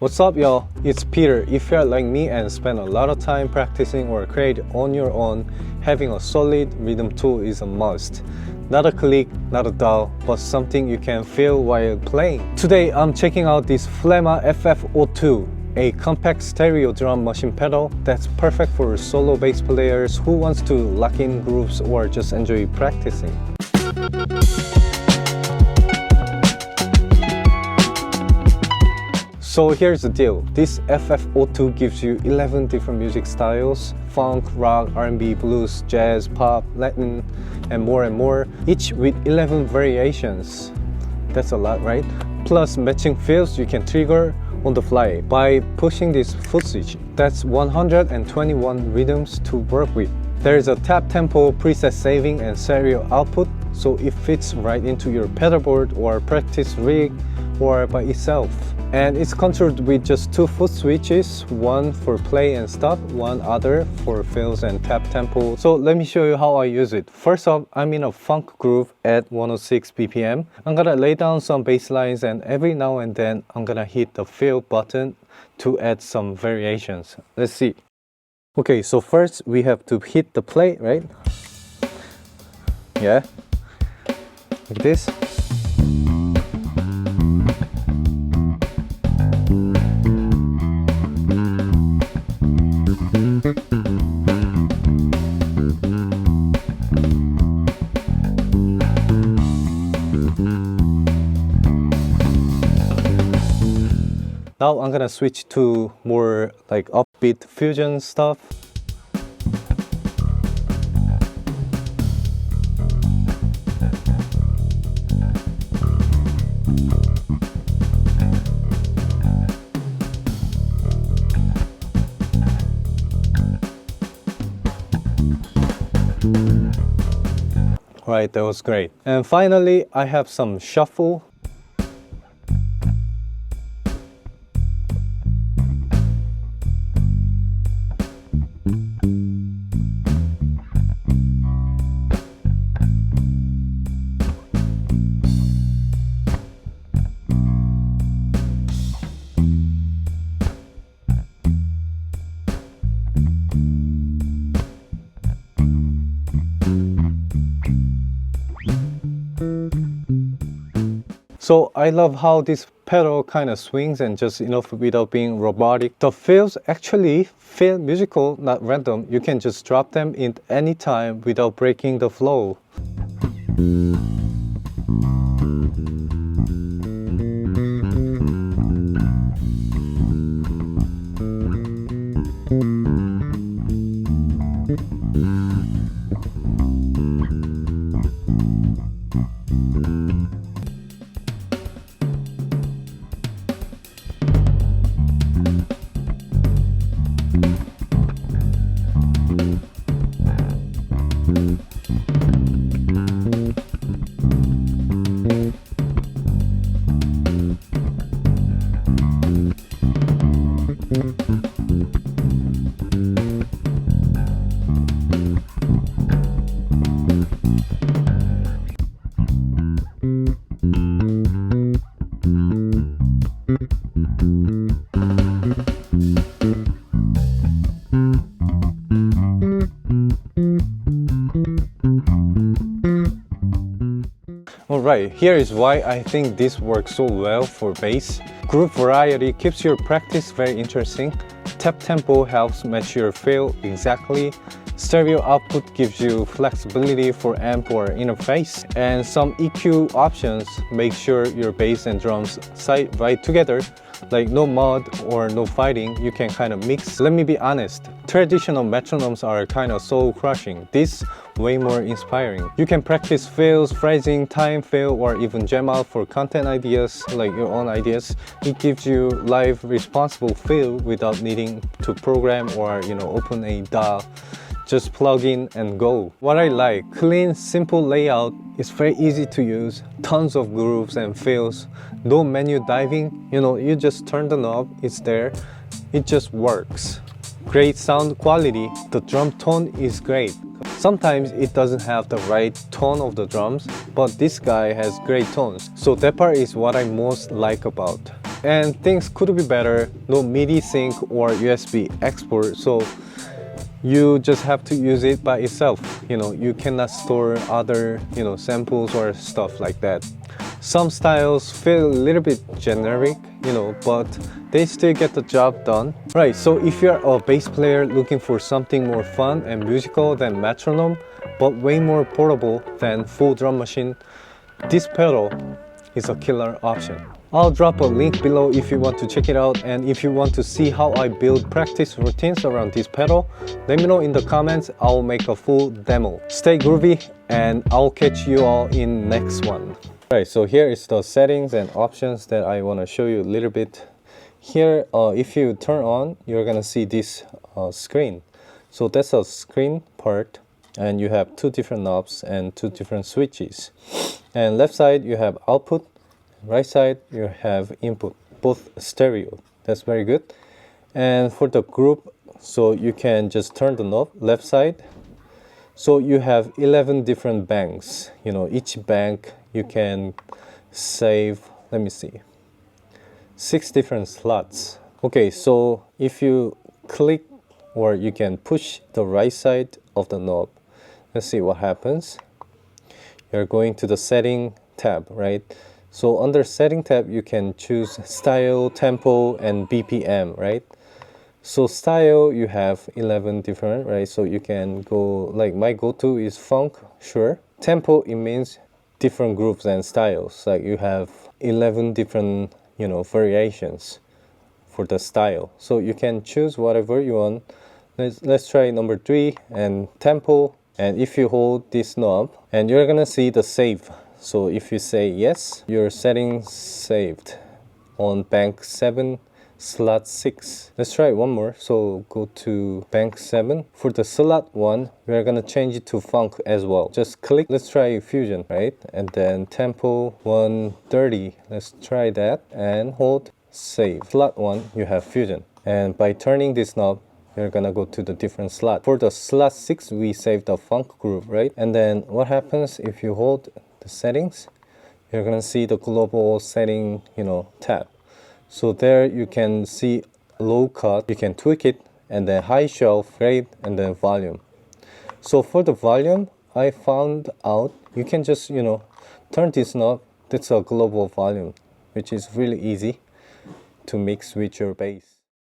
What's up, y'all? It's Peter. If you're like me and spend a lot of time practicing or create on your own, having a solid rhythm tool is a must. Not a click, not a dull, but something you can feel while playing. Today, I'm checking out this Flamma FF02, a compact stereo drum machine pedal that's perfect for solo bass players who wants to lock in grooves or just enjoy practicing. So here's the deal, this FF02 gives you 11 different music styles: funk, rock, R&B, blues, jazz, pop, Latin, and more, each with 11 variations. That's a lot, right? Plus matching fills you can trigger on the fly by pushing this foot switch. That's 121 rhythms to work with. There's a tap tempo preset saving and stereo output, so it fits right into your pedalboard or practice rig or by itself. And it's controlled with just 2 foot switches, one for play and stop, one other for fills and tap tempo. So let me show you how I use it. First off, I'm in a funk groove at 106 BPM. I'm gonna lay down some bass lines, and every now and then I'm gonna hit the fill button to add some variations. Let's see. Okay, so first we have to hit the play, right? Yeah, like this. Now I'm gonna switch to more like upbeat fusion stuff. Right, that was great. And finally, I have some shuffle. So I love how this pedal kind of swings and just enough without being robotic. The fills actually feel musical, not random. You can just drop them in any time without breaking the flow. Alright, here is why I think this works so well for bass. Groove variety keeps your practice very interesting. Tap tempo helps match your feel exactly. Stereo output gives you flexibility for amp or interface. And some EQ options make sure your bass and drums side right together. Like no mud or no fighting, you can kind of mix. Let me be honest, traditional metronomes are kind of soul crushing. This way more inspiring. You can practice fills, phrasing, time fill, or even jam out for content ideas, like your own ideas. It gives you live responsible feel without needing to program or open a DAW. Just plug in and go. What I like, clean, simple layout. It's very easy to use, tons of grooves and fills, no menu diving. You just turn the knob, it's there, it just works. Great sound quality, the drum tone is great. Sometimes it doesn't have the right tone of the drums, but this guy has great tones. So that part is what I most like about. And things could be better, no MIDI sync or USB export, so you just have to use it by itself. You cannot store other samples or stuff like that. Some styles feel a little bit generic, but they still get the job done. Right, so if you're a bass player looking for something more fun and musical than Metronome, but way more portable than full drum machine, this pedal is a killer option. I'll drop a link below if you want to check it out, and if you want to see how I build practice routines around this pedal, let me know in the comments. I'll make a full demo. Stay groovy, and I'll catch you all in next one. Alright, so here is the settings and options that I want to show you a little bit. Here, if you turn on, you're gonna see this screen. So that's a screen part, and you have two different knobs and two different switches. And left side you have output, right side you have input, both stereo. That's very good. And for the group, so you can just turn the knob left side. So you have 11 different banks. Each bank you can save, let me see, 6 different slots. Okay, so if you click, or you can push the right side of the knob, let's see what happens. You're going to the setting tab, right? So under setting tab, you can choose style, tempo, and BPM, right? So style, you have 11 different, right? So you can go, like my go-to is funk, sure. Tempo, it means different groups and styles. Like you have 11 different, variations for the style. So you can choose whatever you want. Let's try number 3 and tempo. And if you hold this knob, and you're gonna see the save. So if you say yes, your settings saved on bank 7, slot 6. Let's try one more. So go to bank 7. For the slot 1, we're gonna change it to funk as well. Just click. Let's try fusion, right? And then tempo 130. Let's try that and hold save. Slot 1, you have fusion. And by turning this knob, you're gonna go to the different slot. For the slot 6, we saved the funk group, right? And then what happens if you hold the settings? You're gonna see the global setting, tab. So there you can see low cut, you can tweak it, and then high shelf, rate, and then volume. So for the volume, I found out you can just, turn this knob. That's a global volume, which is really easy to mix with your bass.